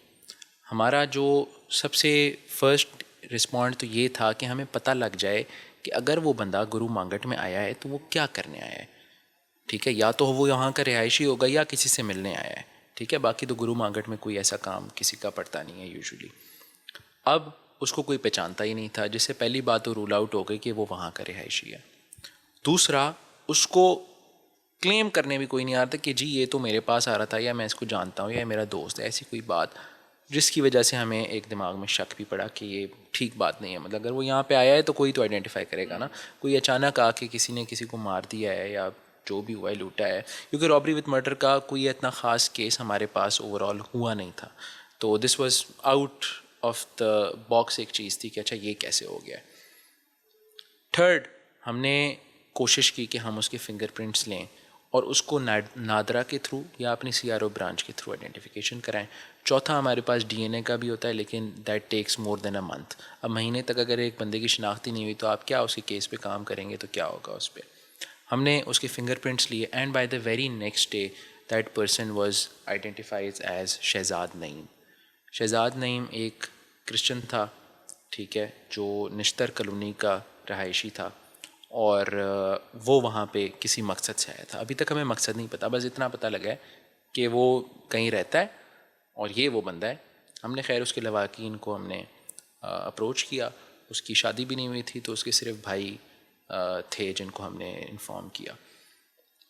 ہمارا جو سب سے فرسٹ رسپونڈ تو یہ تھا کہ ہمیں پتہ لگ جائے کہ اگر وہ بندہ گرو مانگٹ میں آیا ہے تو وہ کیا کرنے آیا ہے. ٹھیک ہے, یا تو وہ یہاں کا رہائشی ہوگا یا کسی سے ملنے آیا ہے. ٹھیک ہے, باقی تو گرو مانگٹ میں کوئی ایسا کام کسی کا پڑتا نہیں ہے یوزولی. اب اس کو کوئی پہچانتا ہی نہیں تھا, جس سے پہلی بات تو رول آؤٹ ہو گئی کہ وہ وہاں کا رہائشی ہے. دوسرا, اس کو کلیم کرنے بھی کوئی نہیں آتا کہ جی یہ تو میرے پاس آ رہا تھا یا میں اس کو جانتا ہوں یا میرا دوست ہے. ایسی کوئی بات جس کی وجہ سے ہمیں ایک دماغ میں شک بھی پڑا کہ یہ ٹھیک بات نہیں ہے. مطلب اگر وہ یہاں پہ آیا ہے تو کوئی تو آئیڈینٹیفائی کرے گا نا. کوئی اچانک آ کے کسی نے کسی کو مار دیا ہے یا جو بھی ہوا ہے لوٹا ہے, کیونکہ رابری وتھ مرڈر کا کوئی اتنا خاص کیس ہمارے پاس اوور آل ہوا نہیں تھا. تو this was out of the box ایک چیز تھی کہ اچھا یہ کیسے ہو گیا. تھرڈ, ہم نے کوشش کی کہ ہم اس کے فنگر پرنٹس لیں اور اس کو نادرا کے تھرو یا اپنی سی آر او برانچ کے تھرو آئیڈینٹیفیکیشن کرائیں. چوتھا, ہمارے پاس ڈی این اے کا بھی ہوتا ہے لیکن that takes more than a month. اب مہینے تک اگر ایک بندے کی شناختی نہیں ہوئی تو آپ کیا اس کے کیس پہ کام کریں گے, تو کیا ہوگا اس پہ. ہم نے اس کے فنگر پرنٹس لیے and by the very next day that person was identified as Shahzad Naeem. Shahzad Naeem ایک کرسچن تھا, ٹھیک ہے, جو نشتر کالونی کا رہائشی تھا اور وہ وہاں پہ کسی مقصد سے آیا تھا. ابھی تک ہمیں مقصد نہیں پتا, بس اتنا پتہ لگا ہے کہ وہ کہیں رہتا ہے اور یہ وہ بندہ ہے. ہم نے خیر اس کے لواحقین کو ہم نے اپروچ کیا. اس کی شادی بھی نہیں ہوئی تھی تو اس کے صرف بھائی تھے جن کو ہم نے انفارم کیا,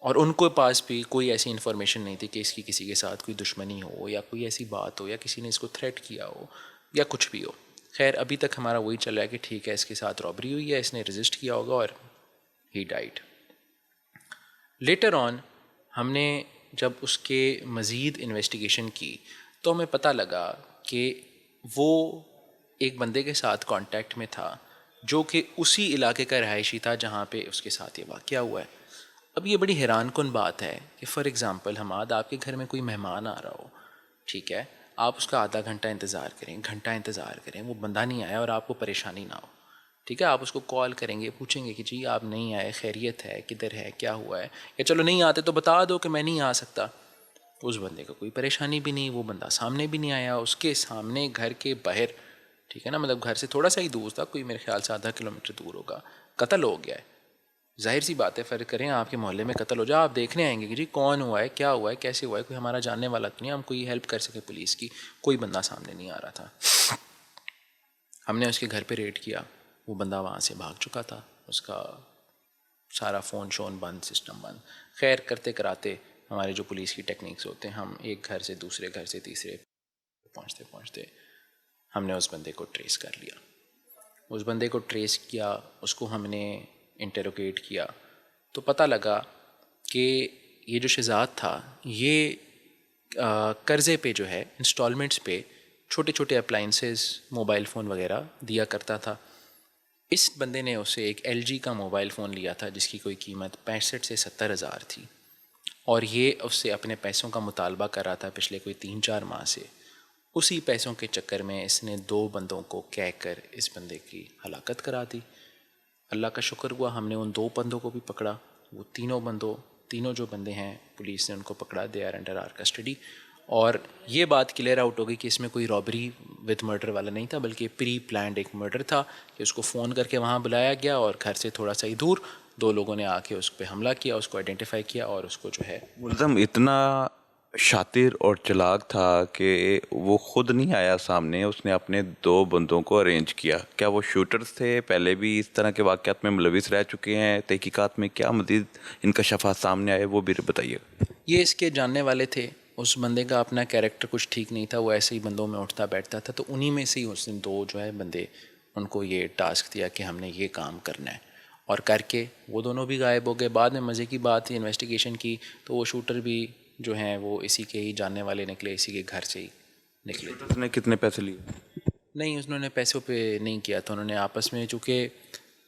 اور ان کے پاس بھی کوئی ایسی انفارمیشن نہیں تھی کہ اس کی کسی کے ساتھ کوئی دشمنی ہو یا کوئی ایسی بات ہو یا کسی نے اس کو تھریٹ کیا ہو یا کچھ بھی ہو. خیر ابھی تک ہمارا وہی چل رہا ہے کہ ٹھیک ہے اس کے ساتھ رابری ہوئی ہے, اس نے رجسٹ کیا ہوگا اور ہی ڈائٹ. لیٹر آن ہم نے جب اس کے مزید انویسٹیگیشن کی تو ہمیں پتہ لگا کہ وہ ایک بندے کے ساتھ کانٹیکٹ میں تھا جو کہ اسی علاقے کا رہائشی تھا جہاں پہ اس کے ساتھ یہ واقعہ ہوا ہے. اب یہ بڑی حیران کن بات ہے کہ فار ایگزامپل حماد آپ کے گھر میں کوئی مہمان آ رہا ہو, ٹھیک ہے, آپ اس کا آدھا گھنٹہ انتظار کریں, گھنٹہ انتظار کریں, وہ بندہ نہیں آیا اور آپ کو پریشانی نہ ہو, ٹھیک ہے, آپ اس کو کال کریں گے, پوچھیں گے کہ جی آپ نہیں آئے, خیریت ہے, کدھر ہے, کیا ہوا ہے, یا چلو نہیں آتے تو بتا دو کہ میں نہیں آ سکتا. اس بندے کو کوئی پریشانی بھی نہیں, وہ بندہ سامنے بھی نہیں آیا, اس کے سامنے گھر کے باہر, ٹھیک ہے نا, مطلب گھر سے تھوڑا سا ہی دور تھا, کوئی میرے خیال سے آدھا کلومیٹر دور ہوگا, قتل ہو گیا ہے. ظاہر سی بات ہے, فرق کریں آپ کے محلے میں قتل ہو جائے, آپ دیکھنے آئیں گے کہ جی کون ہوا ہے, کیا ہوا ہے, کیسے ہوا ہے, کوئی ہمارا جاننے والا تو نہیں, ہم کوئی ہیلپ کر سکے پولیس کی. کوئی بندہ سامنے نہیں آ رہا تھا. ہم نے اس کے گھر پہ ریڈ کیا, وہ بندہ وہاں سے بھاگ چکا تھا, اس کا سارا فون شون بند, سسٹم بند. خیر کرتے کراتے ہمارے جو پولیس کی ٹیکنیکس ہوتے ہیں, ہم ایک گھر سے دوسرے گھر سے تیسرے پہنچتے پہنچتے ہم نے اس بندے کو ٹریس کر لیا. اس بندے کو ٹریس کیا, اس کو ہم نے انٹروگیٹ کیا تو پتہ لگا کہ یہ جو شہزاد تھا یہ قرضے پہ جو ہے انسٹالمنٹس پہ چھوٹے چھوٹے اپلائنسز, موبائل فون وغیرہ دیا کرتا تھا. اس بندے نے اسے ایک ایل جی کا موبائل فون لیا تھا جس کی کوئی قیمت 65 سے 70 ہزار تھی, اور یہ اس سے اپنے پیسوں کا مطالبہ کر رہا تھا پچھلے کوئی 3-4 ماہ سے. اسی پیسوں کے چکر میں اس نے 2 بندوں کو کہہ کر اس بندے کی ہلاکت کرا دی. اللہ کا شکر ہوا ہم نے ان 2 بندوں کو بھی پکڑا. وہ تینوں جو بندے ہیں پولیس نے ان کو پکڑا, they are under our custody. اور یہ بات کلیئر آؤٹ ہو گئی کہ اس میں کوئی رابری وتھ مرڈر والا نہیں تھا، بلکہ پری پلانڈ ایک مرڈر تھا کہ اس کو فون کر کے وہاں بلایا گیا اور گھر سے تھوڑا سا ہی دور دو لوگوں نے آ کے اس پہ حملہ کیا، اس کو آئیڈینٹیفائی کیا اور اس کو جو ہے ملزم اتنا شاطر اور چلاک تھا کہ وہ خود نہیں آیا سامنے، اس نے اپنے 2 بندوں کو ارینج کیا. کیا وہ شوٹرز تھے؟ پہلے بھی اس طرح کے واقعات میں ملوث رہ چکے ہیں؟ تحقیقات میں کیا مزید انکشافات سامنے آئے وہ بھی بتائیے. یہ اس کے جاننے والے تھے. اس بندے کا اپنا کیریکٹر کچھ ٹھیک نہیں تھا، وہ ایسے ہی بندوں میں اٹھتا بیٹھتا تھا، تو انہی میں سے ہی اس نے 2 جو ہے بندے ان کو یہ ٹاسک دیا کہ ہم نے یہ کام کرنا ہے، اور کر کے وہ دونوں بھی غائب ہو گئے. بعد میں مزے کی بات تھی، انویسٹیگیشن کی تو وہ شوٹر بھی جو ہیں وہ اسی کے ہی جاننے والے نکلے، اسی کے گھر سے ہی نکلے. اس نے کتنے پیسے لیے؟ نہیں، انہوں نے پیسوں پہ نہیں کیا تھا، انہوں نے آپس میں، چونکہ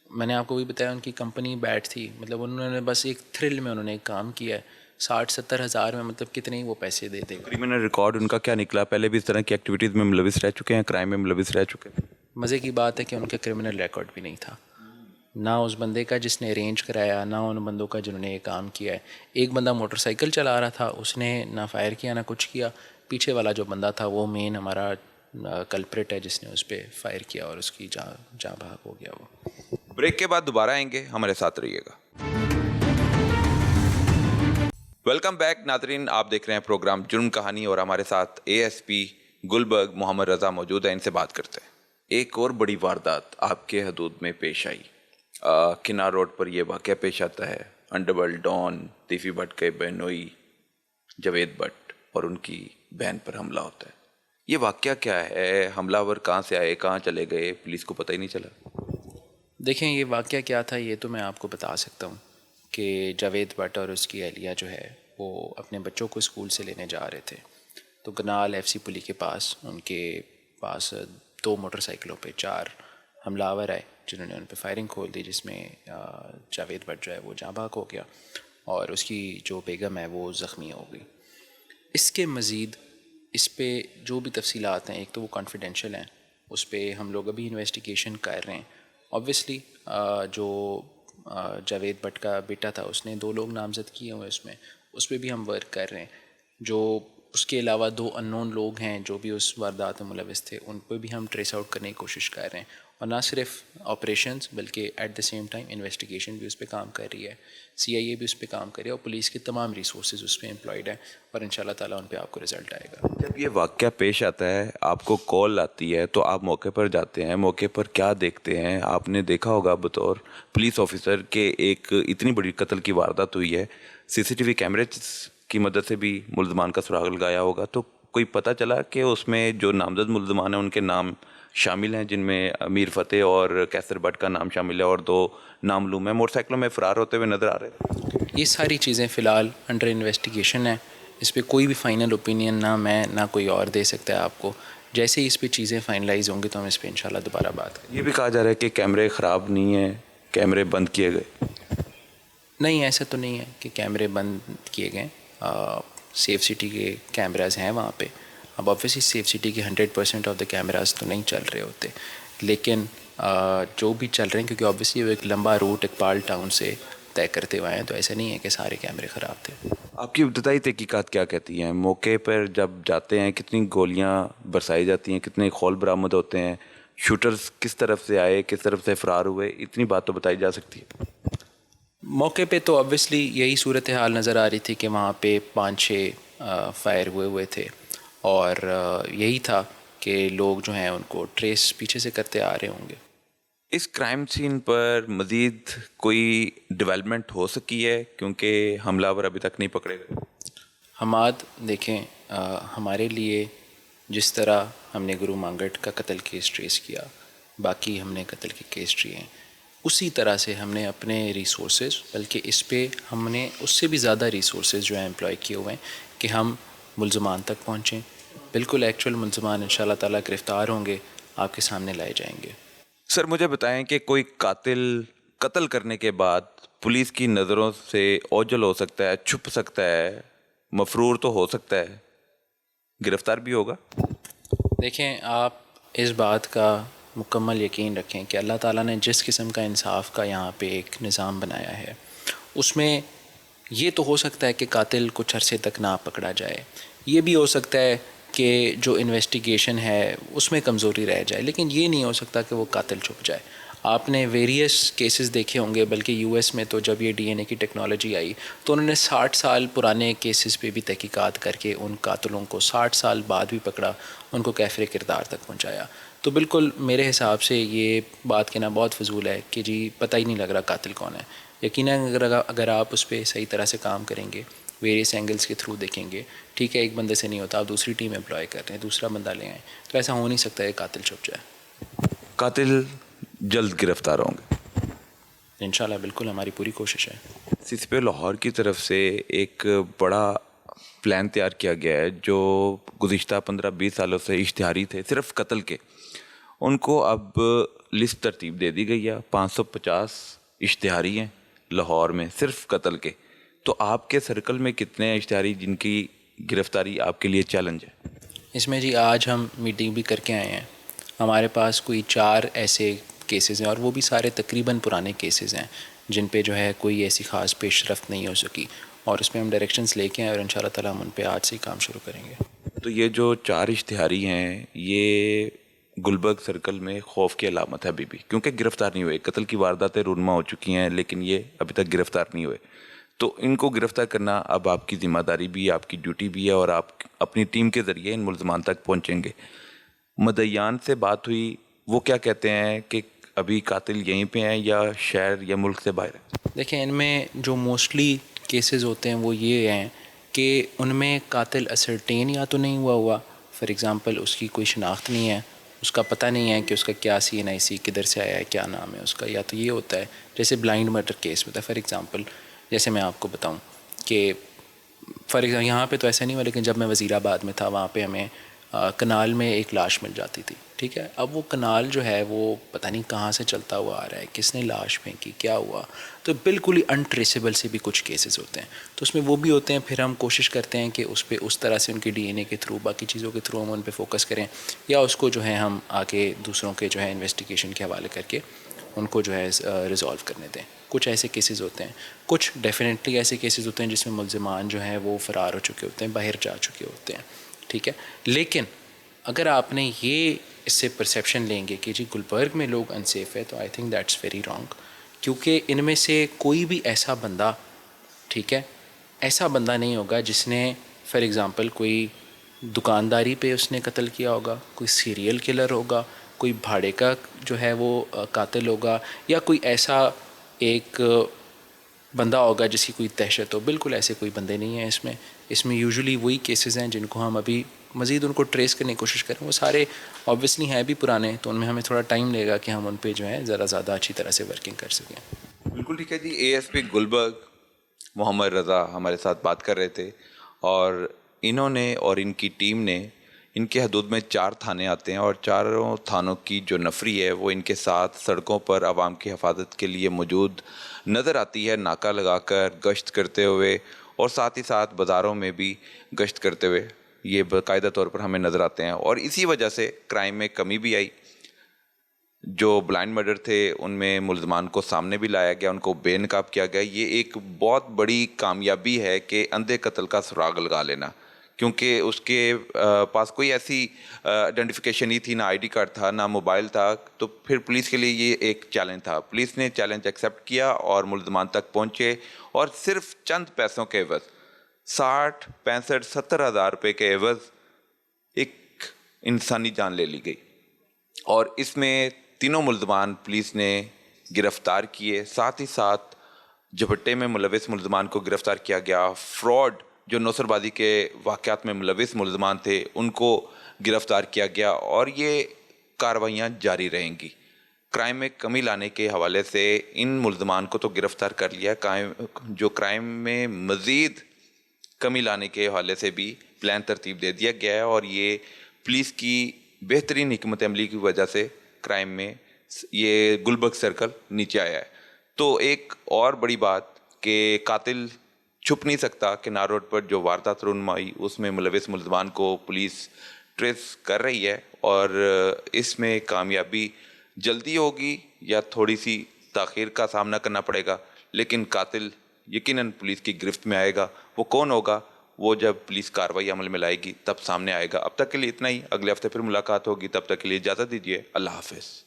میں نے آپ کو بھی بتایا ان کی کمپنی بیڈ تھی، مطلب انہوں نے بس ایک تھرل میں انہوں نے ایک کام کیا ہے. 60-70 ہزار میں مطلب کتنے ہی وہ پیسے دے دے گا. کرمنل ریکارڈ ان کا کیا نکلا؟ پہلے بھی اس طرح کی ایکٹیویٹیز میں ملوث رہ چکے ہیں، کرائم میں ملوث رہ چکے ہیں؟ مزے کی بات ہے کہ ان کا کرمنل ریکارڈ بھی نہیں تھا، نہ اس بندے کا جس نے ارینج کرایا، نہ ان بندوں کا جنہوں نے یہ کام کیا ہے. ایک بندہ موٹر سائیکل چلا رہا تھا، اس نے نہ فائر کیا نہ کچھ کیا. پیچھے والا جو بندہ تھا وہ مین ہمارا کلپریٹ ہے جس نے اس پہ فائر کیا اور اس کی جاں بحق ہو گیا. وہ بریک کے بعد دوبارہ آئیں گے، ہمارے ساتھ رہیے گا. ویلکم بیک ناظرین، آپ دیکھ رہے ہیں پروگرام جرم کہانی اور ہمارے ساتھ اے ایس پی گلبرگ محمد رضا موجود ہیں. ان سے بات کرتے ہیں. ایک اور بڑی واردات آپ کے حدود میں پیش آئی. کنار روڈ پر یہ واقعہ پیش آتا ہے. انڈرورلڈ ڈان تیفی بھٹ کے بہنوئی جاوید بھٹ اور ان کی بہن پر حملہ ہوتا ہے. یہ واقعہ کیا ہے؟ حملہ ور کہاں سے آئے، کہاں چلے گئے، پولیس کو پتہ ہی نہیں چلا؟ دیکھیں، یہ واقعہ کیا تھا یہ تو میں آپ کو بتا سکتا ہوں کہ جاوید بھٹ اور اس کی اہلیہ جو ہے وہ اپنے بچوں کو اسکول سے لینے جا رہے تھے. تو گنال ایف سی پلی کے پاس ان کے پاس 2 موٹر سائیکلوں پہ 4 حملہ آور آئے جنہوں نے ان پہ فائرنگ کھول دی، جس میں جاوید بھٹ جو ہے وہ جاں بحق ہو گیا اور اس کی جو بیگم ہے وہ زخمی ہو گئی. اس کے مزید اس پہ جو بھی تفصیلات ہیں، ایک تو وہ کانفیڈینشیل ہیں، اس پہ ہم لوگ ابھی انویسٹیگیشن کر رہے ہیں. آبویسلی جو جاوید بھٹ کا بیٹا تھا اس نے 2 لوگ نامزد کیے ہوئے، اس پہ بھی ہم ورک کر رہے ہیں. جو اس کے علاوہ 2 ان نون لوگ ہیں جو بھی اس واردات میں ملوث تھے، ان پہ بھی ہم ٹریس آؤٹ کرنے کی کوشش کر رہے ہیں. اور نہ صرف آپریشنز بلکہ at the same time investigation بھی اس پہ کام کر رہی ہے، سی آئی اے بھی اس پہ کام کر رہی ہے، اور پولیس کے تمام ریسورسز اس پہ امپلائڈ ہیں، اور ان شاء اللہ تعالیٰ ان پہ آپ کو رزلٹ آئے گا. جب یہ واقعہ پیش آتا ہے، آپ کو کال آتی ہے تو آپ موقع پر جاتے ہیں. موقع پر کیا دیکھتے ہیں؟ آپ نے دیکھا ہوگا بطور پولیس آفیسر کہ ایک اتنی بڑی قتل کی واردات ہوئی ہے، سی سی ٹی وی کیمرے کی مدد سے بھی ملزمان کا سراغ لگایا ہوگا، تو کوئی پتہ چلا کہ اس میں جو نامزد ملزمان ہیں ان کے نام شامل ہیں، جن میں امیر فتح اور کیسر بٹ کا نام شامل ہے، اور 2 نامعلوم ہیں موٹر سائیکلوں میں فرار ہوتے ہوئے نظر آ رہے تھے؟ یہ ساری چیزیں فی الحال انڈر انویسٹیگیشن ہیں. اس پہ کوئی بھی فائنل اوپینین نہ میں نہ کوئی اور دے سکتا ہے آپ کو. جیسے ہی اس پہ چیزیں فائنلائز ہوں گی تو ہم اس پہ انشاءاللہ دوبارہ بات کریں. یہ بھی کہا جا رہا ہے کہ کیمرے خراب نہیں ہیں، کیمرے بند کیے گئے. نہیں، ایسا تو نہیں ہے کہ کیمرے بند کیے گئے. سیف سٹی کے کیمراز ہیں وہاں پہ. اب آبویسلی سیف سٹی کے 100% آف دا کیمراز تو نہیں چل رہے ہوتے، لیکن جو بھی چل رہے ہیں، کیونکہ آبویسلی وہ ایک لمبا روٹ اقبال ٹاؤن سے طے کرتے ہوئے ہیں، تو ایسا نہیں ہے کہ سارے کیمرے خراب تھے. آپ کی ابتدائی تحقیقات کیا کہتی ہیں؟ موقع پر جب جاتے ہیں کتنی گولیاں برسائی جاتی ہیں، کتنے خول برآمد ہوتے ہیں، شوٹرز کس طرف سے آئے، کس طرف سے فرار ہوئے، اتنی بات تو بتائی جا سکتی ہے. موقع پہ تو آبویسلی یہی صورتحال نظر آ رہی تھی کہ وہاں پہ 5-6 فائر ہوئے تھے، اور یہی تھا کہ لوگ جو ہیں ان کو ٹریس پیچھے سے کرتے آ رہے ہوں گے. اس کرائم سین پر مزید کوئی ڈیولپمنٹ ہو سکی ہے؟ کیونکہ حملہ آور ابھی تک نہیں پکڑے گئے. حماد دیکھیں، ہمارے لیے جس طرح ہم نے گرو مانگٹ کا قتل کیس ٹریس کیا، باقی ہم نے قتل کے کیس ٹری ہیں، اسی طرح سے ہم نے اپنے ریسورسز، بلکہ اس پہ ہم نے اس سے بھی زیادہ ریسورسز جو ہیں امپلائی کیے ہوئے ہیں کہ ہم ملزمان تک پہنچیں. بالکل ایکچوئل ملزمان ان شاء اللہ تعالیٰ گرفتار ہوں گے، آپ کے سامنے لائے جائیں گے. سر مجھے بتائیں کہ کوئی قاتل قتل کرنے کے بعد پولیس کی نظروں سے اوجھل ہو سکتا ہے، چھپ سکتا ہے، مفرور تو ہو سکتا ہے، گرفتار بھی ہوگا. دیکھیں، آپ اس بات کا مکمل یقین رکھیں کہ اللہ تعالیٰ نے جس قسم کا انصاف کا یہاں پہ ایک نظام بنایا ہے، اس میں یہ تو ہو سکتا ہے کہ قاتل کچھ عرصے تک نہ پکڑا جائے، یہ بھی ہو سکتا ہے کہ جو انویسٹیگیشن ہے اس میں کمزوری رہ جائے، لیکن یہ نہیں ہو سکتا کہ وہ قاتل چھپ جائے۔ آپ نے ویریس کیسز دیکھے ہوں گے، بلکہ یو ایس میں تو جب یہ ڈی این اے کی ٹیکنالوجی آئی تو انہوں نے 60 سال پرانے کیسز پہ بھی تحقیقات کر کے ان قاتلوں کو 60 سال بعد بھی پکڑا، ان کو کیفر کردار تک پہنچایا۔ تو بالکل میرے حساب سے یہ بات کہنا بہت فضول ہے کہ جی پتہ ہی نہیں لگ رہا قاتل کون ہے۔ یقیناً اگر آپ اس پہ صحیح طرح سے کام کریں گے، ویریس اینگلس کے تھرو دیکھیں گے، ٹھیک ہے ایک بندے سے نہیں ہوتا، آپ دوسری ٹیم امپلوائے کر رہے ہیں، دوسرا بندہ لے آئیں، تو ایسا ہو نہیں سکتا کہ قاتل چھپ جائے۔ قاتل جلد گرفتار ہوں گے انشاءاللہ، بالکل ہماری پوری کوشش ہے۔ سی سی پی لاہور کی طرف سے ایک بڑا پلان تیار کیا گیا ہے جو گزشتہ 15-20 سالوں سے اشتہاری تھے صرف قتل کے، ان کو اب لسٹ ترتیب دے دی گئی ہے۔ 550 اشتہاری ہیں لاہور میں صرف قتل کے۔ تو آپ کے سرکل میں کتنے اشتہاری جن کی گرفتاری آپ کے لیے چیلنج ہے؟ اس میں جی آج ہم میٹنگ بھی کر کے آئے ہیں، ہمارے پاس کوئی 4 ایسے کیسز ہیں، اور وہ بھی سارے تقریباً پرانے کیسز ہیں جن پہ جو ہے کوئی ایسی خاص پیش رفت نہیں ہو سکی، اور اس میں ہم ڈائریکشنز لے کے آئے اور ان شاء اللہ تعالیٰ ہم ان پہ آج سے ہی کام شروع کریں گے۔ تو یہ جو 4 اشتہاری ہیں یہ گلبرگ سرکل میں خوف کی علامت ہے ابھی بھی، کیونکہ گرفتار نہیں ہوئے۔ قتل کی وارداتیں رونما ہو چکی ہیں لیکن یہ ابھی تک گرفتار نہیں ہوئے۔ تو ان کو گرفتار کرنا اب آپ کی ذمہ داری بھی ہے، آپ کی ڈیوٹی بھی ہے، اور آپ اپنی ٹیم کے ذریعے ان ملزمان تک پہنچیں گے۔ مدعیان سے بات ہوئی، وہ کیا کہتے ہیں کہ ابھی قاتل یہیں پہ ہیں یا شہر یا ملک سے باہر ہیں؟ دیکھیں ان میں جو موسٹلی کیسز ہوتے ہیں وہ یہ ہیں کہ ان میں قاتل اسرٹین یا تو نہیں ہوا، فار ایگزامپل اس کی کوئی شناخت نہیں ہے، اس کا پتہ نہیں ہے کہ اس کا کیا سی این آئی سی کدھر سے آیا ہے، کیا نام ہے اس کا، یا تو یہ ہوتا ہے جیسے بلائنڈ مرڈر کیس ہوتا ہے۔ فار ایگزامپل جیسے میں آپ کو بتاؤں کہ فار ایگزامپل یہاں پہ تو ایسا نہیں ہوا، لیکن جب میں وزیر آباد میں تھا وہاں پہ ہمیں کنال میں ایک لاش مل جاتی تھی، ٹھیک ہے۔ اب وہ کنال جو ہے وہ پتہ نہیں کہاں سے چلتا ہوا آ رہا ہے، کس نے لاش پھینکی، کیا ہوا، تو بالکل ہی انٹریسیبل سے بھی کچھ کیسز ہوتے ہیں، تو اس میں وہ بھی ہوتے ہیں۔ پھر ہم کوشش کرتے ہیں کہ اس پہ اس طرح سے ان کے ڈی این اے کے تھرو، باقی چیزوں کے تھرو ہم ان پہ فوکس کریں، یا اس کو جو ہے ہم آگے دوسروں کے جو ہے انویسٹیگیشن کے حوالے کر کے ان کو جو ہے ریزالو کرنے دیں۔ کچھ ایسے کیسز ہوتے ہیں، کچھ ڈیفینیٹلی ایسے کیسز ہوتے ہیں جس میں ملزمان جو ہیں وہ فرار ہو چکے ہوتے ہیں، باہر جا چکے ہوتے ہیں، ٹھیک ہے۔ لیکن اگر آپ نے یہ اس سے پرسیپشن لیں گے کہ جی گلبرگ میں لوگ انسیف ہے، تو I think that's very wrong, کیونکہ ان میں سے کوئی بھی ایسا بندہ، ٹھیک ہے، ایسا بندہ نہیں ہوگا جس نے فار ایگزامپل کوئی دکانداری پہ اس نے قتل کیا ہوگا، کوئی سیریل کلر ہوگا، کوئی بھاڑے کا جو ہے وہ قاتل ہوگا، یا کوئی ایسا ایک بندہ ہوگا جس کی کوئی دہشت ہو۔ بالکل ایسے کوئی بندے نہیں ہیں اس میں یوزلی وہی کیسز ہیں جن کو ہم ابھی مزید ان کو ٹریس کرنے کی کوشش کریں۔ وہ سارے آبویسلی ہیں بھی پرانے، تو ان میں ہمیں تھوڑا ٹائم لگے گا کہ ہم ان پہ جو ہے ذرا زیادہ اچھی طرح سے ورکنگ کر سکیں۔ بالکل ٹھیک ہے جی۔ اے ایس پی گلبرگ محمد رضا ہمارے ساتھ بات کر رہے تھے، اور انہوں نے اور ان کی ٹیم نے، ان کے حدود میں 4 تھانے آتے ہیں، اور چاروں تھانوں کی جو نفری ہے وہ ان کے ساتھ سڑکوں پر عوام کی حفاظت کے لیے موجود نظر آتی ہے، ناکہ لگا کر گشت کرتے ہوئے، اور ساتھ ہی ساتھ بازاروں میں بھی گشت کرتے ہوئے یہ باقاعدہ طور پر ہمیں نظر آتے ہیں، اور اسی وجہ سے کرائم میں کمی بھی آئی۔ جو بلائنڈ مرڈر تھے ان میں ملزمان کو سامنے بھی لایا گیا، ان کو بے نقاب کیا گیا۔ یہ ایک بہت بڑی کامیابی ہے کہ اندھے قتل کا سراغ لگا لینا، کیونکہ اس کے پاس کوئی ایسی آئیڈینٹیفیکیشن نہیں تھی، نہ آئی ڈی کارڈ تھا، نہ موبائل تھا، تو پھر پولیس کے لیے یہ ایک چیلنج تھا۔ پولیس نے چیلنج ایکسیپٹ کیا اور ملزمان تک پہنچے، اور صرف چند پیسوں کے عوض 60 65 70 ہزار روپے کے عوض ایک انسانی جان لے لی گئی، اور اس میں تینوں ملزمان پولیس نے گرفتار کیے۔ ساتھ ہی ساتھ جھپٹے میں ملوث ملزمان کو گرفتار کیا گیا، فراڈ جو نوسر بازی کے واقعات میں ملوث ملزمان تھے ان کو گرفتار کیا گیا، اور یہ کارروائیاں جاری رہیں گی۔ کرائم میں کمی لانے کے حوالے سے ان ملزمان کو تو گرفتار کر لیا، جو کرائم میں مزید کمی لانے کے حوالے سے بھی پلان ترتیب دے دیا گیا ہے، اور یہ پولیس کی بہترین حکمت عملی کی وجہ سے کرائم میں یہ گلبرگ سرکل نیچے آیا ہے۔ تو ایک اور بڑی بات کہ قاتل چھپ نہیں سکتا، کنار روڈ پر جو واردات رونمائی اس میں ملوث ملزمان کو پولیس ٹریس کر رہی ہے، اور اس میں کامیابی جلدی ہوگی یا تھوڑی سی تاخیر کا سامنا کرنا پڑے گا، لیکن قاتل یقیناً پولیس کی گرفت میں آئے گا. وہ کون ہوگا وہ جب پولیس کارروائی عمل میں لائے گی تب سامنے آئے گا. اب تک کے لیے اتنا ہی. اگلے ہفتے پھر ملاقات ہوگی. تب تک کے لیے اجازت دیجیے. اللہ حافظ.